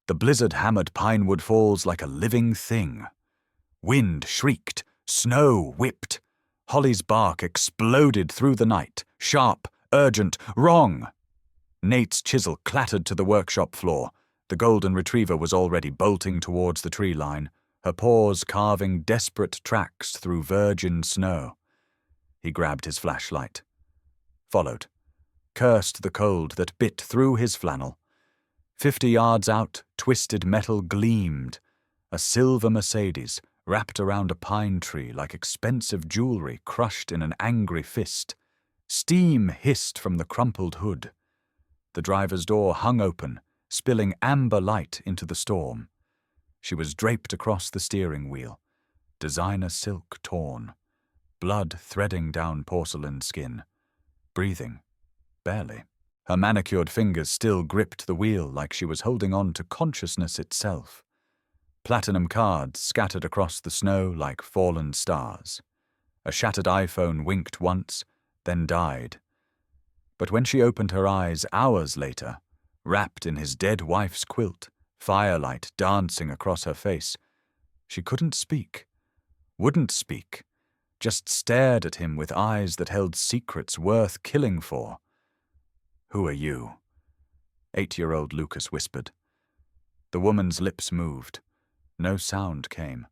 The blizzard hammered Pinewood Falls like a living thing. Wind shrieked, snow whipped. Holly's bark exploded through the night, sharp, urgent, wrong. Nate's chisel clattered to the workshop floor. The golden retriever was already bolting towards the tree line, her paws carving desperate tracks through virgin snow. He grabbed his flashlight. Followed. Cursed the cold that bit through his flannel. 50 yards out, twisted metal gleamed. A silver Mercedes, wrapped around a pine tree like expensive jewelry crushed in an angry fist. Steam hissed from the crumpled hood. The driver's door hung open, spilling amber light into the storm. She was draped across the steering wheel, designer silk torn, blood threading down porcelain skin, breathing, barely. Her manicured fingers still gripped the wheel like she was holding on to consciousness itself. Platinum cards scattered across the snow like fallen stars. A shattered iPhone winked once, then died. But when she opened her eyes hours later, wrapped in his dead wife's quilt, firelight dancing across her face, she couldn't speak, wouldn't speak, just stared at him with eyes that held secrets worth killing for. "Who are you?" 8-year-old Lucas whispered. The woman's lips moved. No sound came.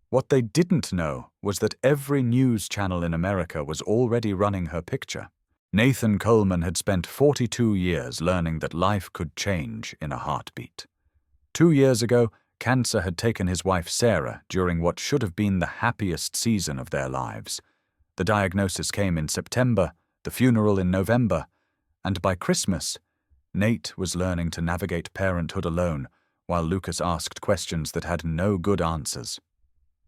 What they didn't know was that every news channel in America was already running her picture. Nathan Coleman had spent 42 years learning that life could change in a heartbeat. 2 years ago, cancer had taken his wife Sarah during what should have been the happiest season of their lives. The diagnosis came in September, the funeral in November, and by Christmas, Nate was learning to navigate parenthood alone while Lucas asked questions that had no good answers.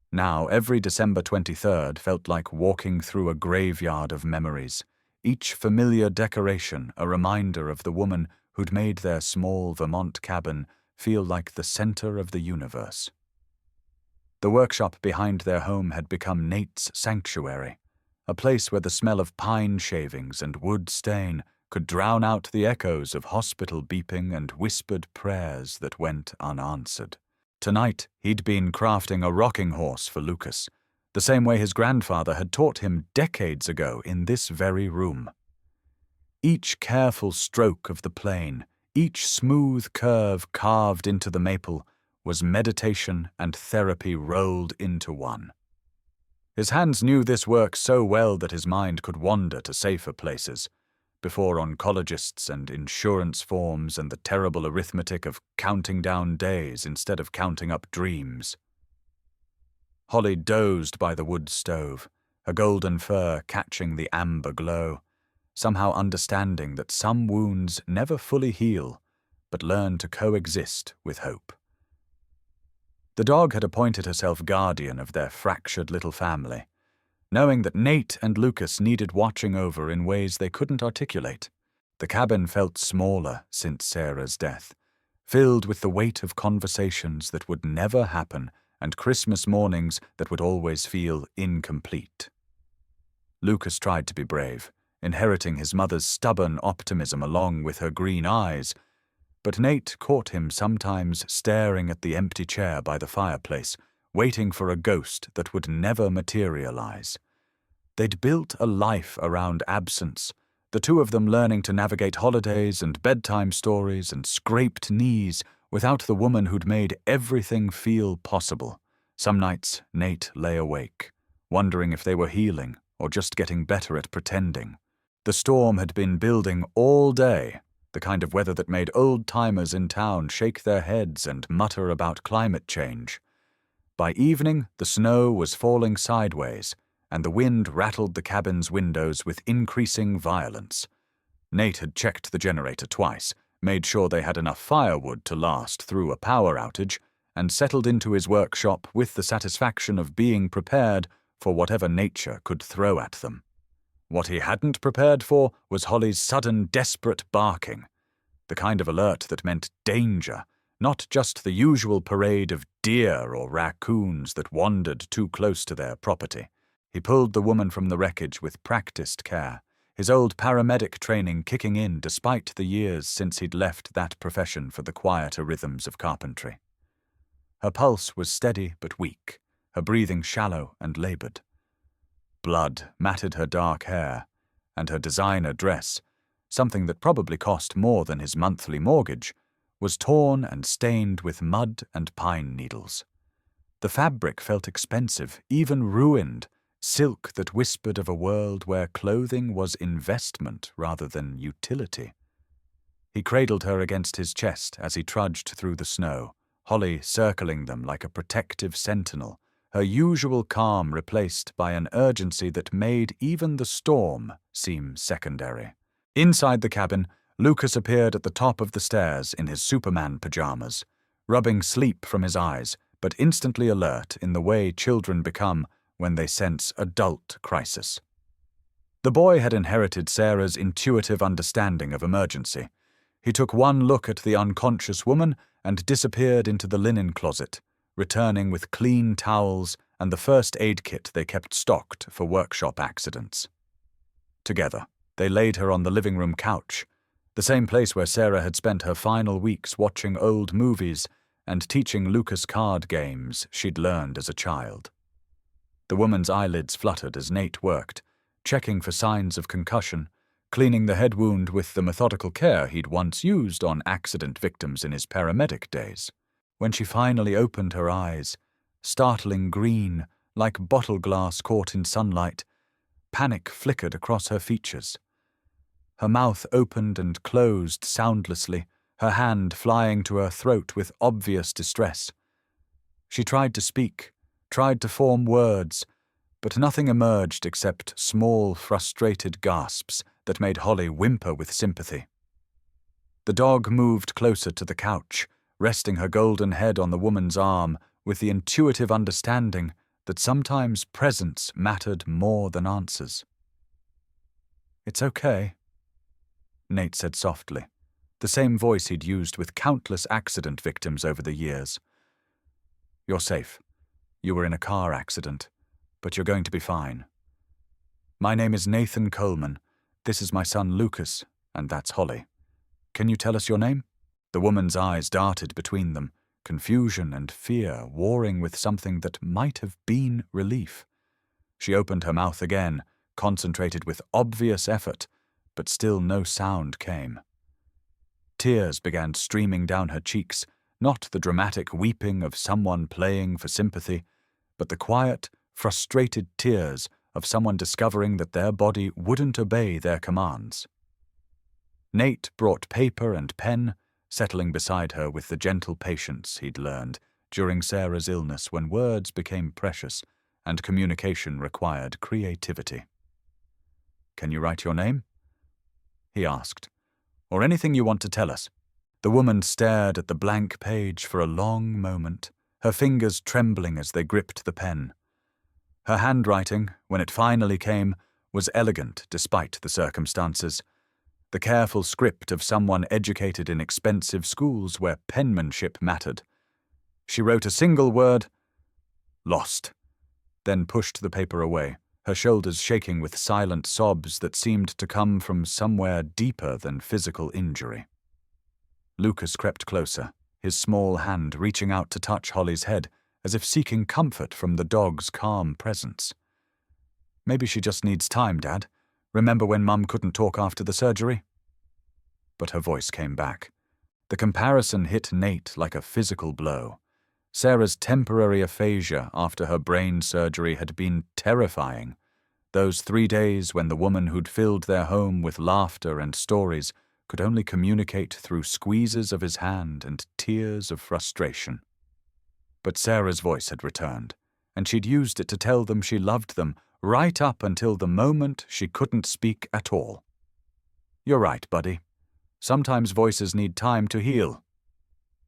Now, every December 23rd felt like walking through a graveyard of memories, each familiar decoration a reminder of the woman who'd made their small Vermont cabin feel like the center of the universe. The workshop behind their home had become Nate's sanctuary, a place where the smell of pine shavings and wood stain could drown out the echoes of hospital beeping and whispered prayers that went unanswered. Tonight, he'd been crafting a rocking horse for Lucas, the same way his grandfather had taught him decades ago in this very room. Each careful stroke of the plane, each smooth curve carved into the maple, was meditation and therapy rolled into one. His hands knew this work so well that his mind could wander to safer places, before oncologists and insurance forms and the terrible arithmetic of counting down days instead of counting up dreams. Holly dozed by the wood stove, her golden fur catching the amber glow, somehow understanding that some wounds never fully heal, but learn to coexist with hope. The dog had appointed herself guardian of their fractured little family, knowing that Nate and Lucas needed watching over in ways they couldn't articulate. The cabin felt smaller since Sarah's death, filled with the weight of conversations that would never happen and Christmas mornings that would always feel incomplete. Lucas tried to be brave, inheriting his mother's stubborn optimism along with her green eyes, but Nate caught him sometimes staring at the empty chair by the fireplace, waiting for a ghost that would never materialize. They'd built a life around absence, the two of them learning to navigate holidays and bedtime stories and scraped knees without the woman who'd made everything feel possible. Some nights, Nate lay awake, wondering if they were healing or just getting better at pretending. The storm had been building all day, the kind of weather that made old-timers in town shake their heads and mutter about climate change. By evening, the snow was falling sideways, and the wind rattled the cabin's windows with increasing violence. Nate had checked the generator twice, made sure they had enough firewood to last through a power outage, and settled into his workshop with the satisfaction of being prepared for whatever nature could throw at them. What he hadn't prepared for was Holly's sudden, desperate barking, the kind of alert that meant danger, not just the usual parade of deer or raccoons that wandered too close to their property. He pulled the woman from the wreckage with practiced care, his old paramedic training kicking in despite the years since he'd left that profession for the quieter rhythms of carpentry. Her pulse was steady but weak, her breathing shallow and labored. Blood matted her dark hair, and her designer dress, something that probably cost more than his monthly mortgage, was torn and stained with mud and pine needles. The fabric felt expensive, even ruined, silk that whispered of a world where clothing was investment rather than utility. He cradled her against his chest as he trudged through the snow, Holly circling them like a protective sentinel, her usual calm replaced by an urgency that made even the storm seem secondary. Inside the cabin, Lucas appeared at the top of the stairs in his Superman pajamas, rubbing sleep from his eyes, but instantly alert in the way children become when they sense adult crisis. The boy had inherited Sarah's intuitive understanding of emergency. He took one look at the unconscious woman and disappeared into the linen closet, returning with clean towels and the first aid kit they kept stocked for workshop accidents. Together, they laid her on the living room couch, the same place where Sarah had spent her final weeks watching old movies and teaching Lucas card games she'd learned as a child. The woman's eyelids fluttered as Nate worked, checking for signs of concussion, cleaning the head wound with the methodical care he'd once used on accident victims in his paramedic days. When she finally opened her eyes, startling green, like bottle glass caught in sunlight, panic flickered across her features. Her mouth opened and closed soundlessly, her hand flying to her throat with obvious distress. She tried to speak, tried to form words, but nothing emerged except small, frustrated gasps that made Holly whimper with sympathy. The dog moved closer to the couch, resting her golden head on the woman's arm with the intuitive understanding that sometimes presence mattered more than answers. "It's okay," Nate said softly, the same voice he'd used with countless accident victims over the years. "You're safe. You were in a car accident, but you're going to be fine. My name is Nathan Coleman. This is my son Lucas, and that's Holly. Can you tell us your name?" The woman's eyes darted between them, confusion and fear warring with something that might have been relief. She opened her mouth again, concentrated with obvious effort, but still no sound came. Tears began streaming down her cheeks, not the dramatic weeping of someone playing for sympathy, but the quiet, frustrated tears of someone discovering that their body wouldn't obey their commands. Nate brought paper and pen, settling beside her with the gentle patience he'd learned during Sarah's illness when words became precious and communication required creativity. "Can you write your name?" he asked. "Or anything you want to tell us?" The woman stared at the blank page for a long moment, her fingers trembling as they gripped the pen. Her handwriting, when it finally came, was elegant despite the circumstances, the careful script of someone educated in expensive schools where penmanship mattered. She wrote a single word, "Lost," then pushed the paper away, her shoulders shaking with silent sobs that seemed to come from somewhere deeper than physical injury. Lucas crept closer, his small hand reaching out to touch Holly's head, as if seeking comfort from the dog's calm presence. "Maybe she just needs time, Dad. Remember when Mum couldn't talk after the surgery?" But her voice came back. The comparison hit Nate like a physical blow. Sarah's temporary aphasia after her brain surgery had been terrifying. Those 3 days when the woman who'd filled their home with laughter and stories could only communicate through squeezes of his hand and tears of frustration. But Sarah's voice had returned, and she'd used it to tell them she loved them right up until the moment she couldn't speak at all. "You're right, buddy. Sometimes voices need time to heal,"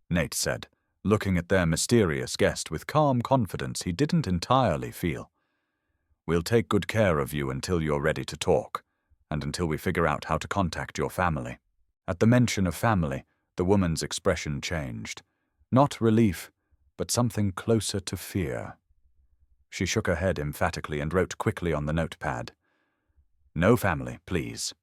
Nate said, looking at their mysterious guest with calm confidence he didn't entirely feel. "We'll take good care of you until you're ready to talk, and until we figure out how to contact your family." At the mention of family, the woman's expression changed. Not relief, but something closer to fear. She shook her head emphatically and wrote quickly on the notepad, No family, please."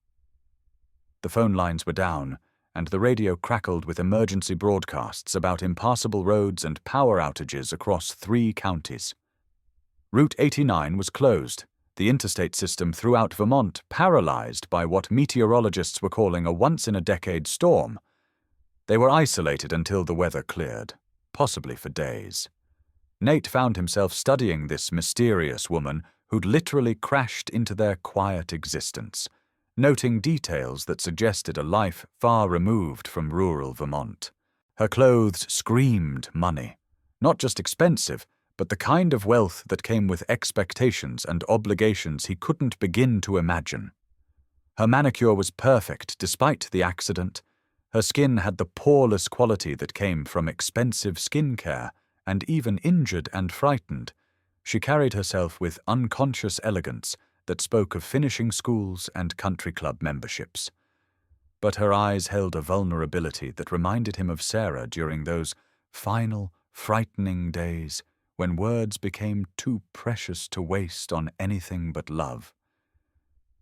The phone lines were down, and the radio crackled with emergency broadcasts about impassable roads and power outages across 3 counties. Route 89 was closed, the interstate system throughout Vermont paralyzed by what meteorologists were calling a once-in-a-decade storm. They were isolated until the weather cleared, possibly for days. Nate found himself studying this mysterious woman who'd literally crashed into their quiet existence, noting details that suggested a life far removed from rural Vermont. Her clothes screamed money, not just expensive, but the kind of wealth that came with expectations and obligations he couldn't begin to imagine. Her manicure was perfect despite the accident. Her skin had the poreless quality that came from expensive skincare, and even injured and frightened, she carried herself with unconscious elegance that spoke of finishing schools and country club memberships. But her eyes held a vulnerability that reminded him of Sarah during those final, frightening days when words became too precious to waste on anything but love.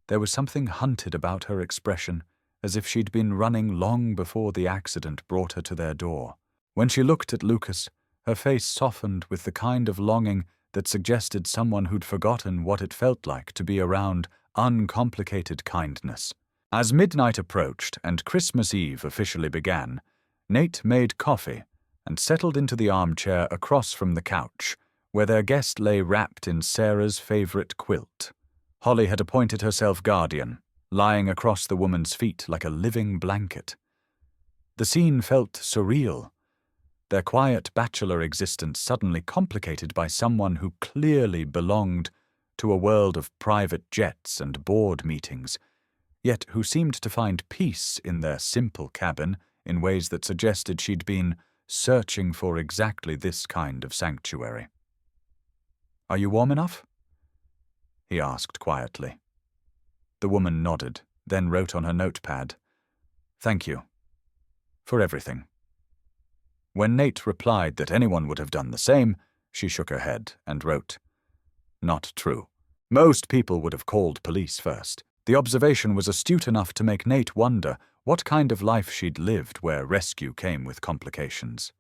There was something hunted about her expression, as if she'd been running long before the accident brought her to their door. When she looked at Lucas, her face softened with the kind of longing that suggested someone who'd forgotten what it felt like to be around uncomplicated kindness. As midnight approached and Christmas Eve officially began, Nate made coffee and settled into the armchair across from the couch, where their guest lay wrapped in Sarah's favorite quilt. Holly had appointed herself guardian, lying across the woman's feet like a living blanket. The scene felt surreal, their quiet bachelor existence suddenly complicated by someone who clearly belonged to a world of private jets and board meetings, yet who seemed to find peace in their simple cabin in ways that suggested she'd been searching for exactly this kind of sanctuary. "Are you warm enough?" he asked quietly. The woman nodded, then wrote on her notepad, "Thank you. For everything." When Nate replied that anyone would have done the same, she shook her head and wrote, "Not true. Most people would have called police first." The observation was astute enough to make Nate wonder what kind of life she'd lived where rescue came with complications.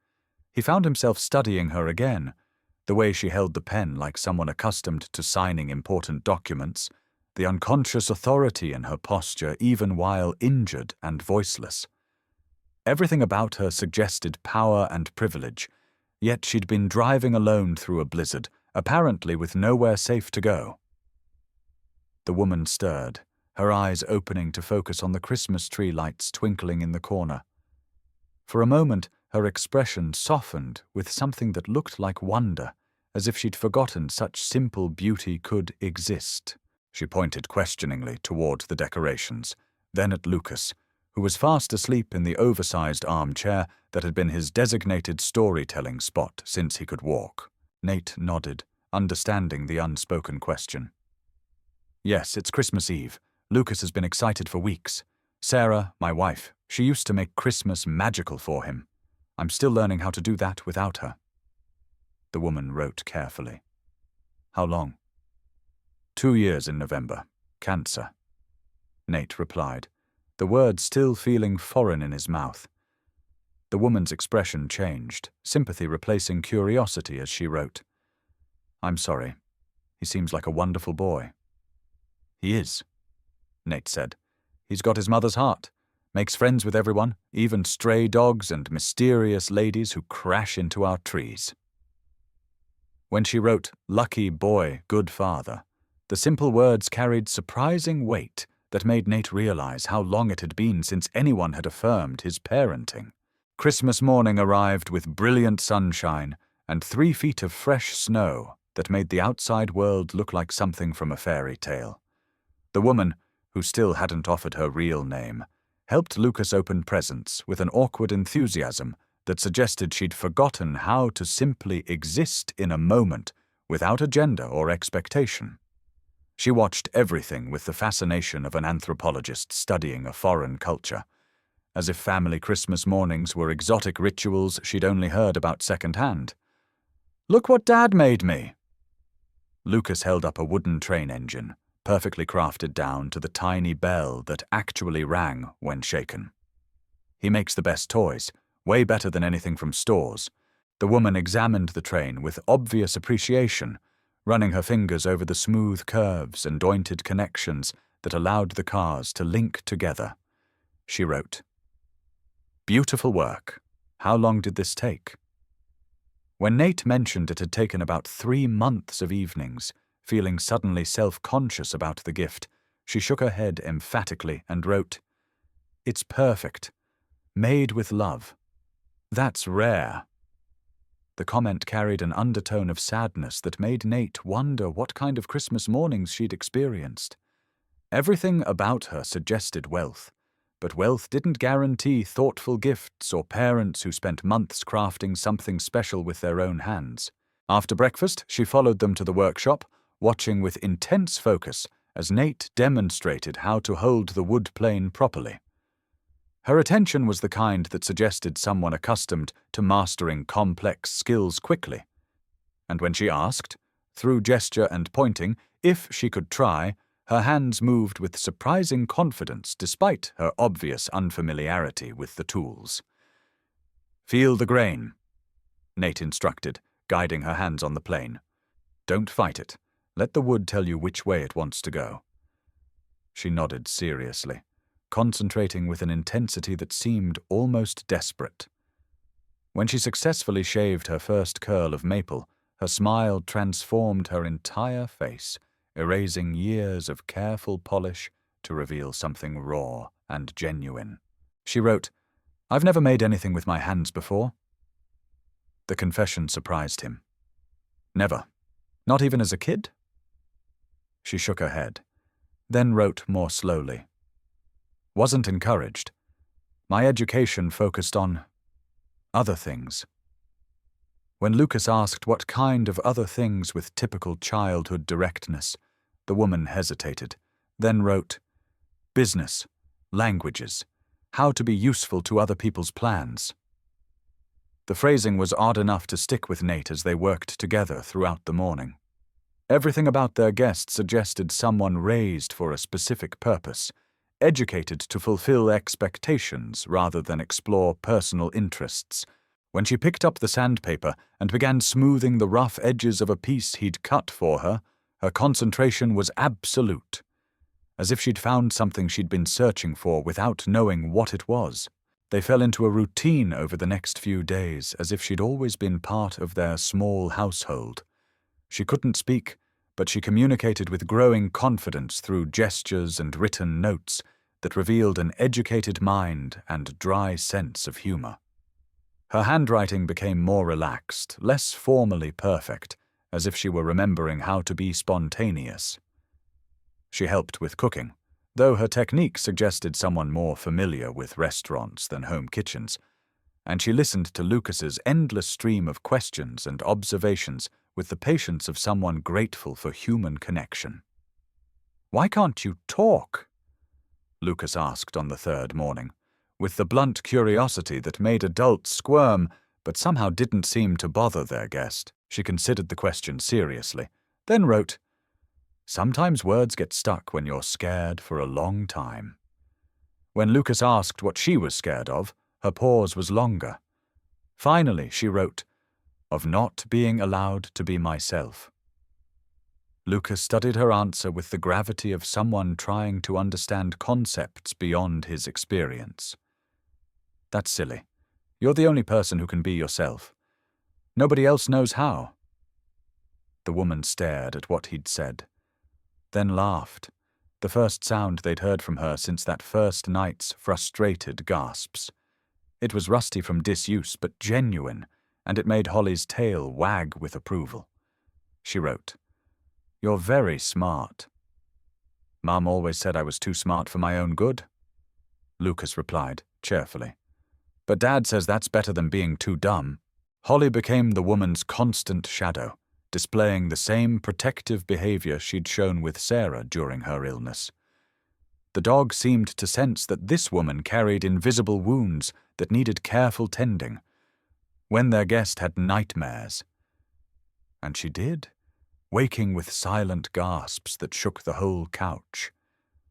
He found himself studying her again, the way she held the pen like someone accustomed to signing important documents, the unconscious authority in her posture even while injured and voiceless. Everything about her suggested power and privilege, yet she'd been driving alone through a blizzard, apparently with nowhere safe to go. The woman stirred, her eyes opening to focus on the Christmas tree lights twinkling in the corner. For a moment, her expression softened with something that looked like wonder, as if she'd forgotten such simple beauty could exist. She pointed questioningly toward the decorations, then at Lucas, who was fast asleep in the oversized armchair that had been his designated storytelling spot since he could walk. Nate nodded, understanding the unspoken question. "Yes, it's Christmas Eve. Lucas has been excited for weeks. Sarah, my wife, she used to make Christmas magical for him. I'm still learning how to do that without her." The woman wrote carefully. "How long?" 2 years in November. Cancer." Nate replied, the words still feeling foreign in his mouth. The woman's expression changed, sympathy replacing curiosity as she wrote, "I'm sorry. He seems like a wonderful boy." "He is," Nate said. "He's got his mother's heart, makes friends with everyone, even stray dogs and mysterious ladies who crash into our trees." When she wrote, "Lucky boy, good father," the simple words carried surprising weight that made Nate realize how long it had been since anyone had affirmed his parenting. Christmas morning arrived with brilliant sunshine and 3 feet of fresh snow that made the outside world look like something from a fairy tale. The woman, who still hadn't offered her real name, helped Lucas open presents with an awkward enthusiasm that suggested she'd forgotten how to simply exist in a moment without agenda or expectation. She watched everything with the fascination of an anthropologist studying a foreign culture, as if family Christmas mornings were exotic rituals she'd only heard about secondhand. "Look what Dad made me!" Lucas held up a wooden train engine, perfectly crafted down to the tiny bell that actually rang when shaken. He makes the best toys, way better than anything from stores. The woman examined the train with obvious appreciation, running her fingers over the smooth curves and jointed connections that allowed the cars to link together. She wrote, "Beautiful work. How long did this take?" When Nate mentioned it had taken about 3 months of evenings, feeling suddenly self-conscious about the gift, she shook her head emphatically and wrote, "It's perfect. Made with love. That's rare." The comment carried an undertone of sadness that made Nate wonder what kind of Christmas mornings she'd experienced. Everything about her suggested wealth, but wealth didn't guarantee thoughtful gifts or parents who spent months crafting something special with their own hands. After breakfast, she followed them to the workshop, watching with intense focus as Nate demonstrated how to hold the wood plane properly. Her attention was the kind that suggested someone accustomed to mastering complex skills quickly. And when she asked, through gesture and pointing, if she could try, her hands moved with surprising confidence despite her obvious unfamiliarity with the tools. "Feel the grain," Nate instructed, guiding her hands on the plane. "Don't fight it. Let the wood tell you which way it wants to go." She nodded seriously, concentrating with an intensity that seemed almost desperate. When she successfully shaved her first curl of maple, her smile transformed her entire face, erasing years of careful polish to reveal something raw and genuine. She wrote, "I've never made anything with my hands before." The confession surprised him. "Never? Not even as a kid?" She shook her head, then wrote more slowly. "Wasn't encouraged. My education focused on other things." When Lucas asked what kind of other things with typical childhood directness, the woman hesitated, then wrote, "Business, languages, how to be useful to other people's plans." The phrasing was odd enough to stick with Nate as they worked together throughout the morning. Everything about their guest suggested someone raised for a specific purpose, educated to fulfill expectations rather than explore personal interests. When she picked up the sandpaper and began smoothing the rough edges of a piece he'd cut for her, her concentration was absolute, as if she'd found something she'd been searching for without knowing what it was. They fell into a routine over the next few days, as if she'd always been part of their small household. She couldn't speak, but she communicated with growing confidence through gestures and written notes that revealed an educated mind and dry sense of humor. Her handwriting became more relaxed, less formally perfect, as if she were remembering how to be spontaneous. She helped with cooking, though her technique suggested someone more familiar with restaurants than home kitchens, and she listened to Lucas's endless stream of questions and observations with the patience of someone grateful for human connection. "Why can't you talk?" Lucas asked on the third morning, with the blunt curiosity that made adults squirm but somehow didn't seem to bother their guest. She considered the question seriously, then wrote, "Sometimes words get stuck when you're scared for a long time." When Lucas asked what she was scared of, her pause was longer. Finally, she wrote, "Of not being allowed to be myself." Lucas studied her answer with the gravity of someone trying to understand concepts beyond his experience. "That's silly. You're the only person who can be yourself. Nobody else knows how." The woman stared at what he'd said, then laughed, the first sound they'd heard from her since that first night's frustrated gasps. It was rusty from disuse, but genuine, and it made Holly's tail wag with approval. She wrote, "You're very smart." "Mom always said I was too smart for my own good," Lucas replied, cheerfully. "But Dad says that's better than being too dumb." Holly became the woman's constant shadow, displaying the same protective behavior she'd shown with Sarah during her illness. The dog seemed to sense that this woman carried invisible wounds that needed careful tending when their guest had nightmares. And she did, waking with silent gasps that shook the whole couch.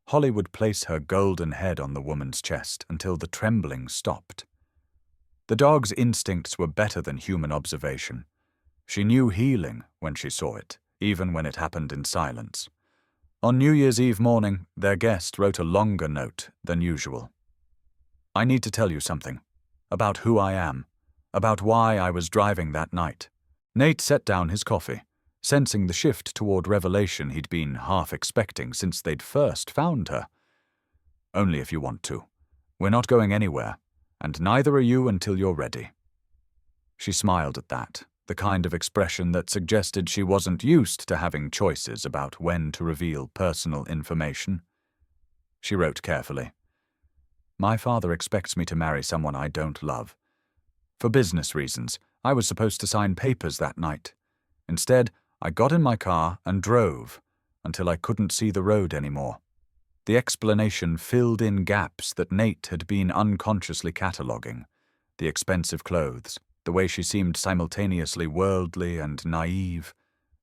Holly would place her golden head on the woman's chest until the trembling stopped. The dog's instincts were better than human observation. She knew healing when she saw it, even when it happened in silence. On New Year's Eve morning, their guest wrote a longer note than usual. I need to tell you something. About who I am. About why I was driving that night. Nate set down his coffee, sensing the shift toward revelation he'd been half expecting since they'd first found her. Only if you want to. We're not going anywhere, and neither are you until you're ready. She smiled at that, the kind of expression that suggested she wasn't used to having choices about when to reveal personal information. She wrote carefully. My father expects me to marry someone I don't love. For business reasons, I was supposed to sign papers that night. Instead, I got in my car and drove until I couldn't see the road anymore. The explanation filled in gaps that Nate had been unconsciously cataloguing. The expensive clothes, the way she seemed simultaneously worldly and naive,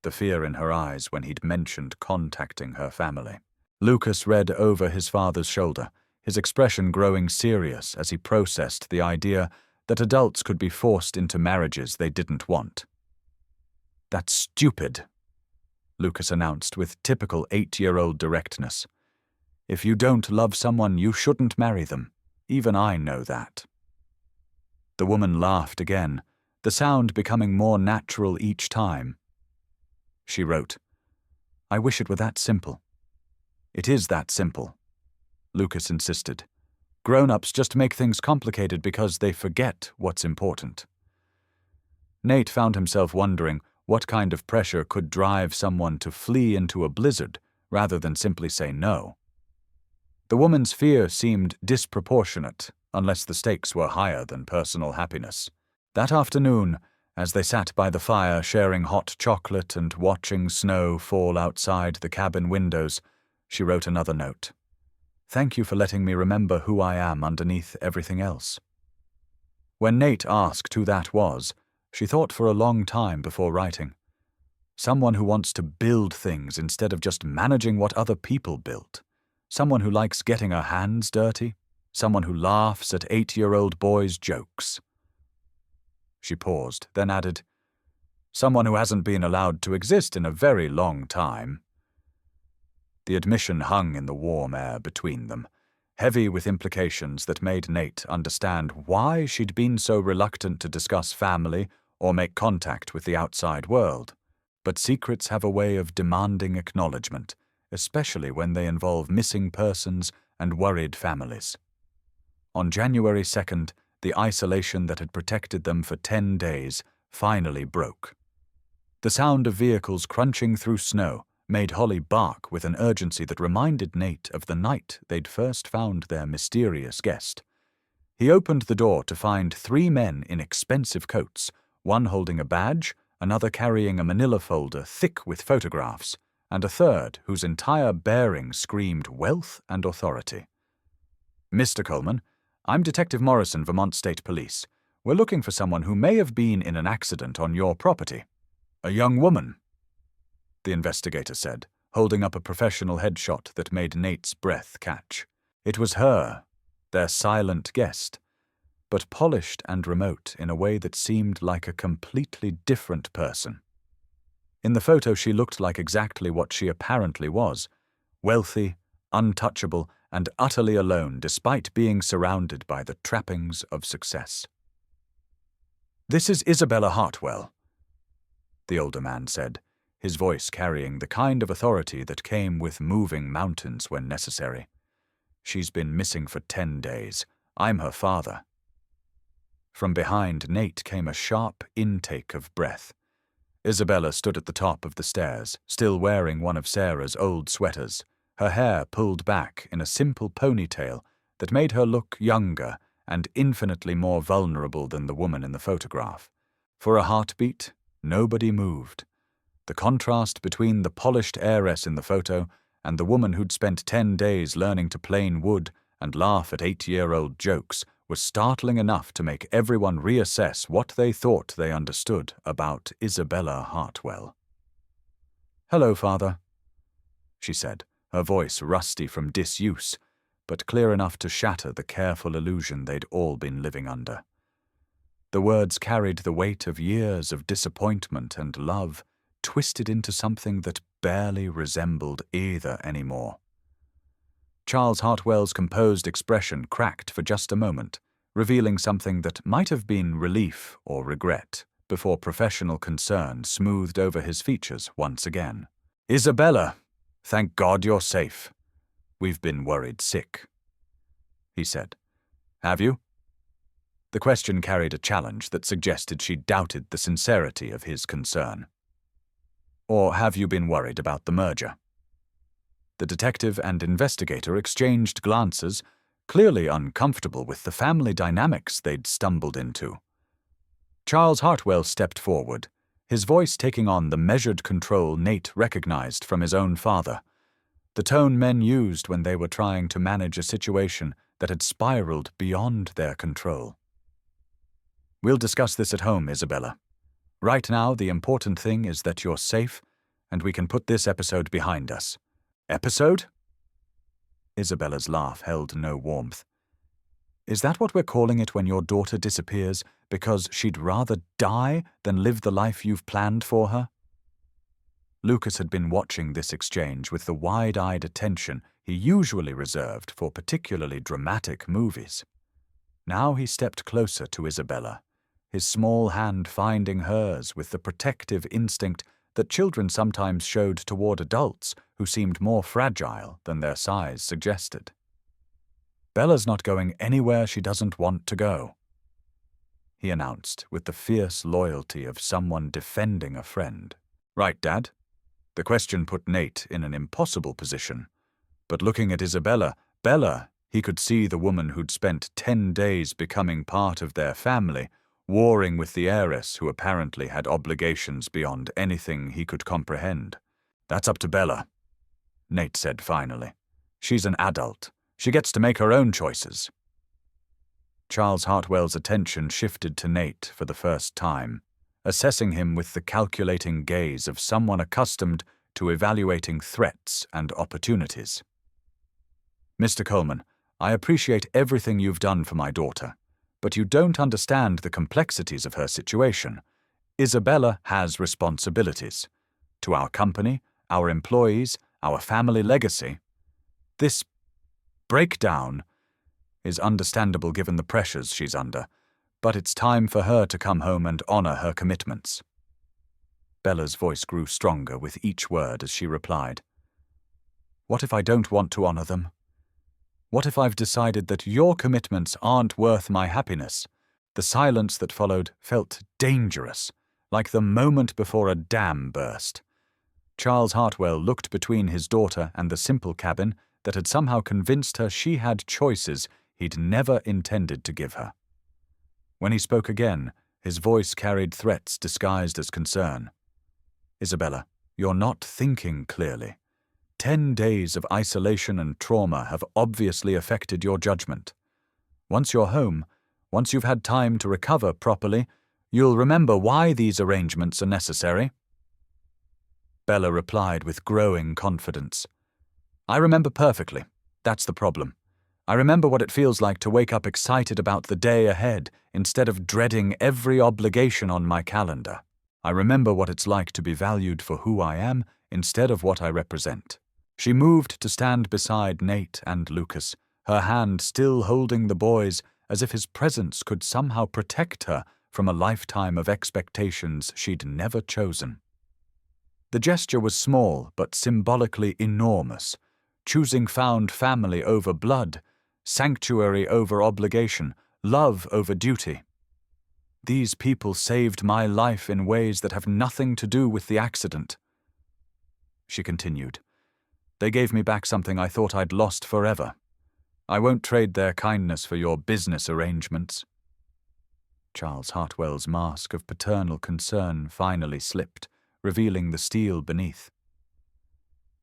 the fear in her eyes when he'd mentioned contacting her family. Lucas read over his father's shoulder, his expression growing serious as he processed the idea that adults could be forced into marriages they didn't want. That's stupid, Lucas announced with typical 8-year-old directness. If you don't love someone, you shouldn't marry them. Even I know that. The woman laughed again, the sound becoming more natural each time. She wrote, I wish it were that simple. It is that simple, Lucas insisted. Grown-ups just make things complicated because they forget what's important. Nate found himself wondering what kind of pressure could drive someone to flee into a blizzard rather than simply say no. The woman's fear seemed disproportionate, unless the stakes were higher than personal happiness. That afternoon, as they sat by the fire sharing hot chocolate and watching snow fall outside the cabin windows, she wrote another note. Thank you for letting me remember who I am underneath everything else. When Nate asked who that was, she thought for a long time before writing. Someone who wants to build things instead of just managing what other people built. Someone who likes getting her hands dirty. Someone who laughs at 8-year-old boys' jokes. She paused, then added, someone who hasn't been allowed to exist in a very long time. The admission hung in the warm air between them, heavy with implications that made Nate understand why she'd been so reluctant to discuss family or make contact with the outside world. But secrets have a way of demanding acknowledgement, especially when they involve missing persons and worried families. On January 2nd, the isolation that had protected them for 10 days finally broke. The sound of vehicles crunching through snow made Holly bark with an urgency that reminded Nate of the night they'd first found their mysterious guest. He opened the door to find 3 men in expensive coats, one holding a badge, another carrying a manila folder thick with photographs, and a third whose entire bearing screamed wealth and authority. Mr. Coleman, I'm Detective Morrison, Vermont State Police. We're looking for someone who may have been in an accident on your property. A young woman, the investigator said, holding up a professional headshot that made Nate's breath catch. It was her, their silent guest, but polished and remote in a way that seemed like a completely different person. In the photo, she looked like exactly what she apparently was, wealthy, untouchable, and utterly alone despite being surrounded by the trappings of success. This is Isabella Hartwell, the older man said, his voice carrying the kind of authority that came with moving mountains when necessary. She's been missing for 10 days. I'm her father. From behind Nate came a sharp intake of breath. Isabella stood at the top of the stairs, still wearing one of Sarah's old sweaters, her hair pulled back in a simple ponytail that made her look younger and infinitely more vulnerable than the woman in the photograph. For a heartbeat, nobody moved. The contrast between the polished heiress in the photo and the woman who'd spent 10 days learning to plane wood and laugh at 8-year-old jokes was startling enough to make everyone reassess what they thought they understood about Isabella Hartwell. "Hello, Father," she said, her voice rusty from disuse, but clear enough to shatter the careful illusion they'd all been living under. The words carried the weight of years of disappointment and love, twisted into something that barely resembled either anymore. Charles Hartwell's composed expression cracked for just a moment, revealing something that might have been relief or regret, before professional concern smoothed over his features once again. "Isabella, thank God you're safe. We've been worried sick," he said. "Have you?" The question carried a challenge that suggested she doubted the sincerity of his concern. "Or have you been worried about the merger?" The detective and investigator exchanged glances, clearly uncomfortable with the family dynamics they'd stumbled into. Charles Hartwell stepped forward, his voice taking on the measured control Nate recognized from his own father, the tone men used when they were trying to manage a situation that had spiraled beyond their control. "We'll discuss this at home, Isabella. Right now, the important thing is that you're safe, and we can put this episode behind us." "Episode?" Isabella's laugh held no warmth. "Is that what we're calling it when your daughter disappears because she'd rather die than live the life you've planned for her?" Lucas had been watching this exchange with the wide-eyed attention he usually reserved for particularly dramatic movies. Now he stepped closer to Isabella, his small hand finding hers with the protective instinct that children sometimes showed toward adults who seemed more fragile than their size suggested. "Bella's not going anywhere she doesn't want to go," he announced with the fierce loyalty of someone defending a friend. "Right, Dad?" The question put Nate in an impossible position, but looking at Isabella, he could see the woman who'd spent 10 days becoming part of their family, warring with the heiress who apparently had obligations beyond anything he could comprehend. "That's up to Bella," Nate said finally. "She's an adult. She gets to make her own choices." Charles Hartwell's attention shifted to Nate for the first time, assessing him with the calculating gaze of someone accustomed to evaluating threats and opportunities. "Mr. Coleman, I appreciate everything you've done for my daughter, but you don't understand the complexities of her situation. Isabella has responsibilities. To our company, our employees, our family legacy. This breakdown is understandable given the pressures she's under, but it's time for her to come home and honor her commitments." Bella's voice grew stronger with each word as she replied, "What if I don't want to honor them? What if I've decided that your commitments aren't worth my happiness?" The silence that followed felt dangerous, like the moment before a dam burst. Charles Hartwell looked between his daughter and the simple cabin that had somehow convinced her she had choices he'd never intended to give her. When he spoke again, his voice carried threats disguised as concern. "Isabella, you're not thinking clearly. 10 days of isolation and trauma have obviously affected your judgment. Once you're home, once you've had time to recover properly, you'll remember why these arrangements are necessary." Bella replied with growing confidence. "I remember perfectly. That's the problem. I remember what it feels like to wake up excited about the day ahead instead of dreading every obligation on my calendar. I remember what it's like to be valued for who I am instead of what I represent." She moved to stand beside Nate and Lucas, her hand still holding the boys as if his presence could somehow protect her from a lifetime of expectations she'd never chosen. The gesture was small but symbolically enormous, choosing found family over blood, sanctuary over obligation, love over duty. "These people saved my life in ways that have nothing to do with the accident," she continued. "They gave me back something I thought I'd lost forever. I won't trade their kindness for your business arrangements." Charles Hartwell's mask of paternal concern finally slipped, revealing the steel beneath.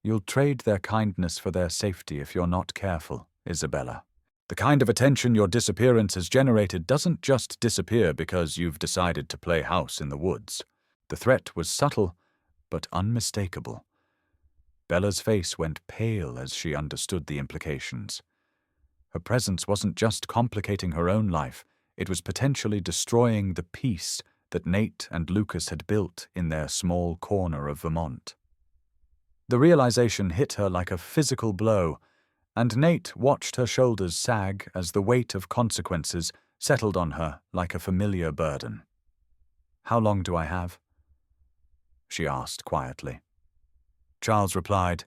"You'll trade their kindness for their safety if you're not careful, Isabella. The kind of attention your disappearance has generated doesn't just disappear because you've decided to play house in the woods. The threat was subtle, but unmistakable. Bella's face went pale as she understood the implications. Her presence wasn't just complicating her own life, it was potentially destroying the peace that Nate and Lucas had built in their small corner of Vermont. The realization hit her like a physical blow, and Nate watched her shoulders sag as the weight of consequences settled on her like a familiar burden. "How long do I have?" she asked quietly. Charles replied,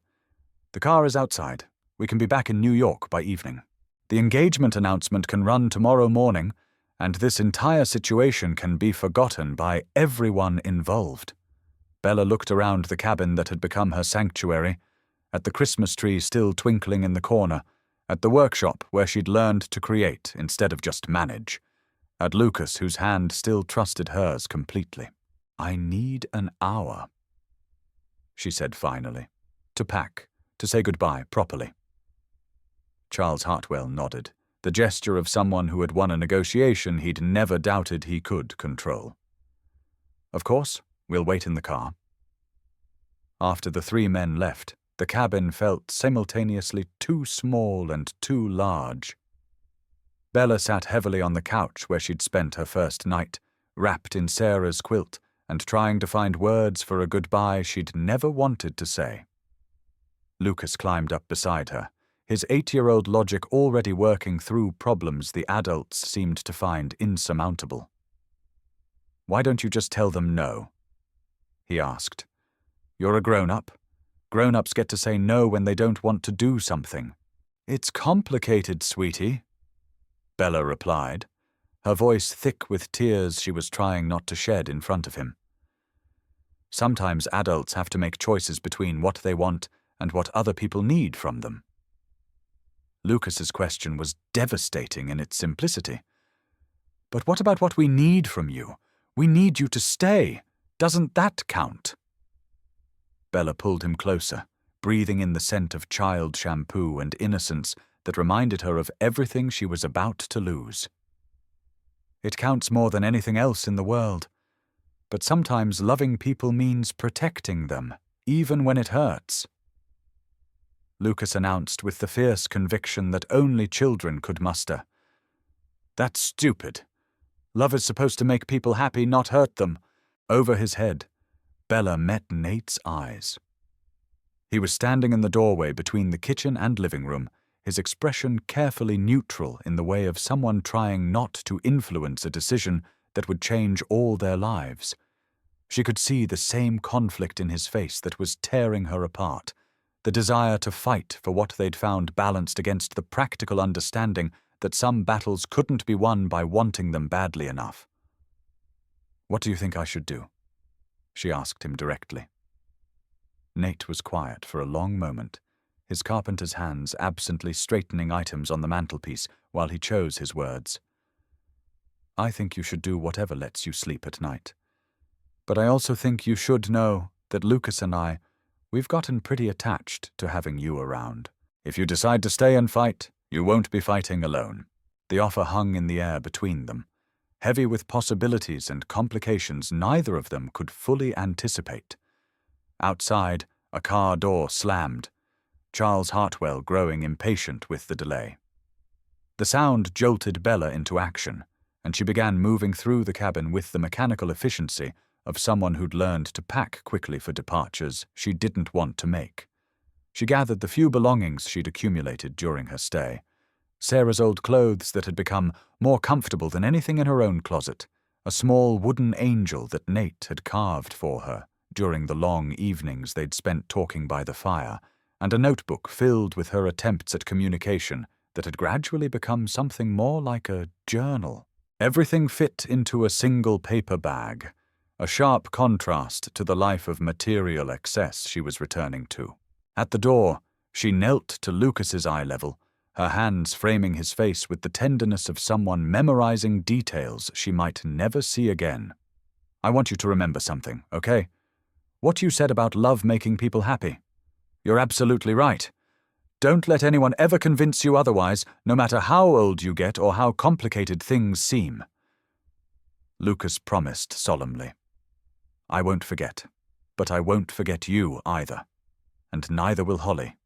"The car is outside. We can be back in New York by evening. The engagement announcement can run tomorrow morning, and this entire situation can be forgotten by everyone involved." Bella looked around the cabin that had become her sanctuary, at the Christmas tree still twinkling in the corner, at the workshop where she'd learned to create instead of just manage, at Lucas whose hand still trusted hers completely. "I need an hour," she said finally, "to pack, to say goodbye properly." Charles Hartwell nodded, the gesture of someone who had won a negotiation he'd never doubted he could control. "Of course, we'll wait in the car." After the three men left, the cabin felt simultaneously too small and too large. Bella sat heavily on the couch where she'd spent her first night, wrapped in Sarah's quilt and trying to find words for a goodbye she'd never wanted to say. Lucas climbed up beside her, his 8-year-old logic already working through problems the adults seemed to find insurmountable. "Why don't you just tell them no?" he asked. "You're a grown-up. Grown-ups get to say no when they don't want to do something." "It's complicated, sweetie," Bella replied, her voice thick with tears she was trying not to shed in front of him. Sometimes adults have to make choices between what they want and what other people need from them. Lucas's question was devastating in its simplicity. "But what about what we need from you? We need you to stay. Doesn't that count?" Bella pulled him closer, breathing in the scent of child shampoo and innocence that reminded her of everything she was about to lose. "It counts more than anything else in the world. But sometimes loving people means protecting them, even when it hurts." Lucas announced with the fierce conviction that only children could muster. "That's stupid. Love is supposed to make people happy, not hurt them." Over his head, Bella met Nate's eyes. He was standing in the doorway between the kitchen and living room, his expression carefully neutral in the way of someone trying not to influence a decision that would change all their lives. She could see the same conflict in his face that was tearing her apart, the desire to fight for what they'd found balanced against the practical understanding that some battles couldn't be won by wanting them badly enough. "What do you think I should do?" she asked him directly. Nate was quiet for a long moment, his carpenter's hands absently straightening items on the mantelpiece while he chose his words. "I think you should do whatever lets you sleep at night. But I also think you should know that Lucas and we've gotten pretty attached to having you around. If you decide to stay and fight, you won't be fighting alone." The offer hung in the air between them, heavy with possibilities and complications neither of them could fully anticipate. Outside, a car door slammed, Charles Hartwell growing impatient with the delay. The sound jolted Bella into action, and she began moving through the cabin with the mechanical efficiency of someone who'd learned to pack quickly for departures she didn't want to make. She gathered the few belongings she'd accumulated during her stay, Sarah's old clothes that had become more comfortable than anything in her own closet, a small wooden angel that Nate had carved for her during the long evenings they'd spent talking by the fire, and a notebook filled with her attempts at communication that had gradually become something more like a journal. Everything fit into a single paper bag, a sharp contrast to the life of material excess she was returning to. At the door, she knelt to Lucas's eye level, her hands framing his face with the tenderness of someone memorizing details she might never see again. "I want you to remember something, okay? What you said about love making people happy. You're absolutely right. Don't let anyone ever convince you otherwise, no matter how old you get or how complicated things seem." Lucas promised solemnly. "I won't forget, but I won't forget you either." and neither will Holly."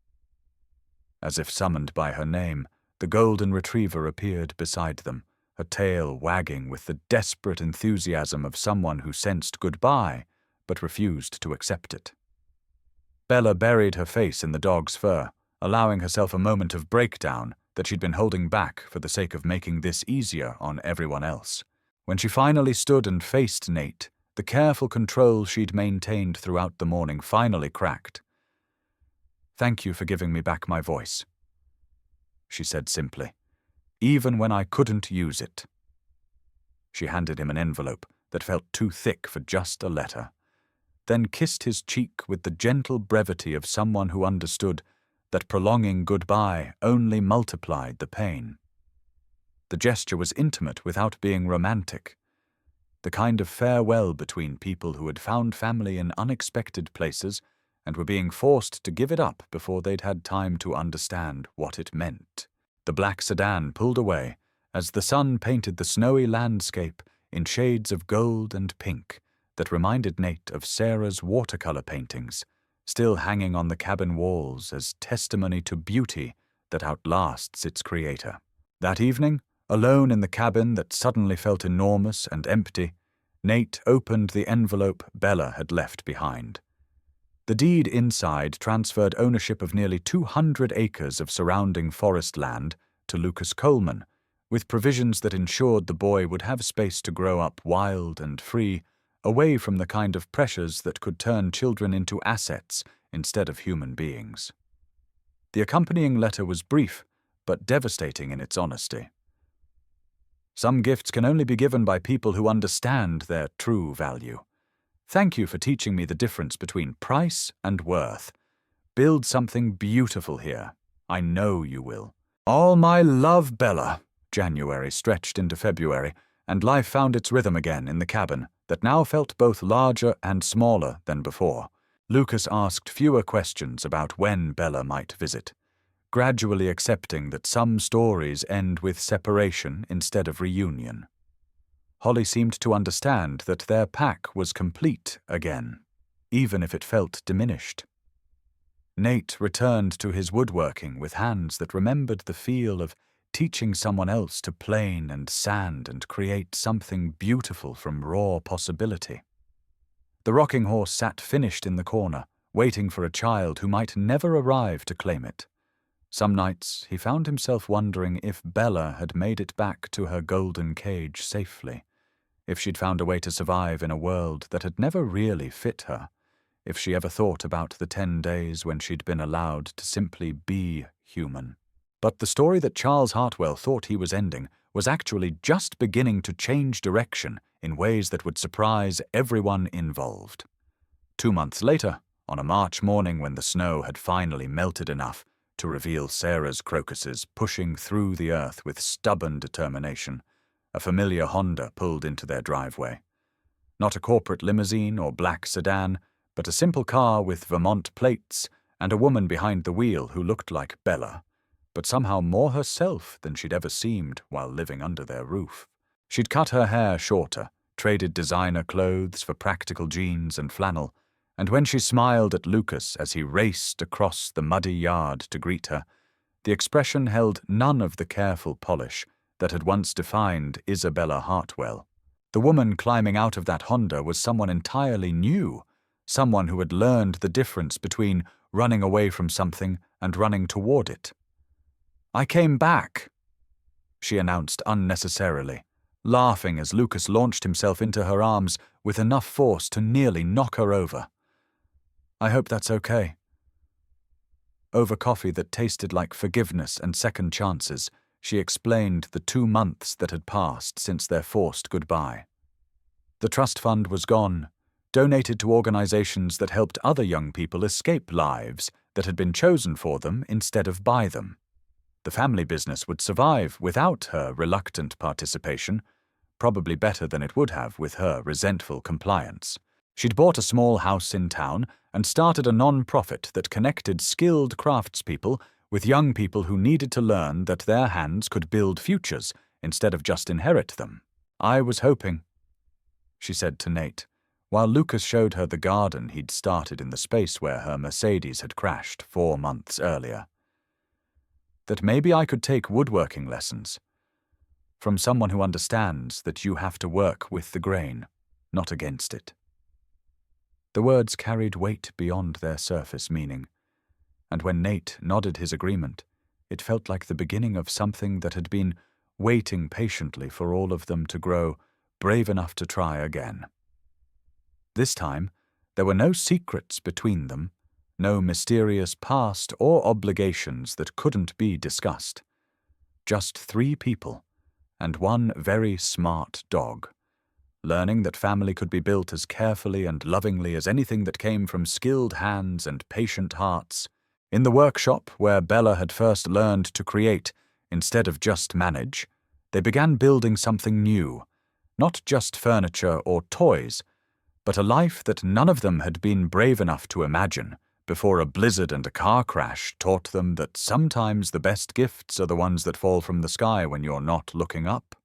As if summoned by her name, the golden retriever appeared beside them, her tail wagging with the desperate enthusiasm of someone who sensed goodbye but refused to accept it. Bella buried her face in the dog's fur, allowing herself a moment of breakdown that she'd been holding back for the sake of making this easier on everyone else. When she finally stood and faced Nate, the careful control she'd maintained throughout the morning finally cracked. "Thank you for giving me back my voice," she said simply, "even when I couldn't use it." She handed him an envelope that felt too thick for just a letter, then kissed his cheek with the gentle brevity of someone who understood that prolonging goodbye only multiplied the pain. The gesture was intimate without being romantic, the kind of farewell between people who had found family in unexpected places and were being forced to give it up before they'd had time to understand what it meant. The black sedan pulled away as the sun painted the snowy landscape in shades of gold and pink that reminded Nate of Sarah's watercolor paintings, still hanging on the cabin walls as testimony to beauty that outlasts its creator. That evening, alone in the cabin that suddenly felt enormous and empty, Nate opened the envelope Bella had left behind. The deed inside transferred ownership of nearly 200 acres of surrounding forest land to Lucas Coleman, with provisions that ensured the boy would have space to grow up wild and free, away from the kind of pressures that could turn children into assets instead of human beings. The accompanying letter was brief, but devastating in its honesty. "Some gifts can only be given by people who understand their true value. Thank you for teaching me the difference between price and worth. Build something beautiful here. I know you will. All my love, Bella." January stretched into February, and life found its rhythm again in the cabin that now felt both larger and smaller than before. Lucas asked fewer questions about when Bella might visit, gradually accepting that some stories end with separation instead of reunion. Holly seemed to understand that their pack was complete again, even if it felt diminished. Nate returned to his woodworking with hands that remembered the feel of teaching someone else to plane and sand and create something beautiful from raw possibility. The rocking horse sat finished in the corner, waiting for a child who might never arrive to claim it. Some nights he found himself wondering if Bella had made it back to her golden cage safely, if she'd found a way to survive in a world that had never really fit her, if she ever thought about the 10 days when she'd been allowed to simply be human. But the story that Charles Hartwell thought he was ending was actually just beginning to change direction in ways that would surprise everyone involved. 2 months later, on a March morning when the snow had finally melted enough to reveal Sarah's crocuses pushing through the earth with stubborn determination, a familiar Honda pulled into their driveway. Not a corporate limousine or black sedan, but a simple car with Vermont plates and a woman behind the wheel who looked like Bella, but somehow more herself than she'd ever seemed while living under their roof. She'd cut her hair shorter, traded designer clothes for practical jeans and flannel, and when she smiled at Lucas as he raced across the muddy yard to greet her, the expression held none of the careful polish that had once defined Isabella Hartwell. The woman climbing out of that Honda was someone entirely new, someone who had learned the difference between running away from something and running toward it. "I came back," she announced unnecessarily, laughing as Lucas launched himself into her arms with enough force to nearly knock her over. "I hope that's okay." Over coffee that tasted like forgiveness and second chances, she explained the 2 months that had passed since their forced goodbye. The trust fund was gone, donated to organizations that helped other young people escape lives that had been chosen for them instead of by them. The family business would survive without her reluctant participation, probably better than it would have with her resentful compliance. She'd bought a small house in town and started a non-profit that connected skilled craftspeople with young people who needed to learn that their hands could build futures instead of just inherit them. "I was hoping," she said to Nate, while Lucas showed her the garden he'd started in the space where her Mercedes had crashed 4 months earlier. That maybe I could take woodworking lessons from someone who understands that you have to work with the grain, not against it. The words carried weight beyond their surface meaning, and when Nate nodded his agreement, it felt like the beginning of something that had been waiting patiently for all of them to grow brave enough to try again. This time, there were no secrets between them, no mysterious past or obligations that couldn't be discussed. Just 3 people, and 1 very smart dog, learning that family could be built as carefully and lovingly as anything that came from skilled hands and patient hearts. In the workshop where Bella had first learned to create instead of just manage, they began building something new, not just furniture or toys, but a life that none of them had been brave enough to imagine before a blizzard and a car crash taught them that sometimes the best gifts are the ones that fall from the sky when you're not looking up.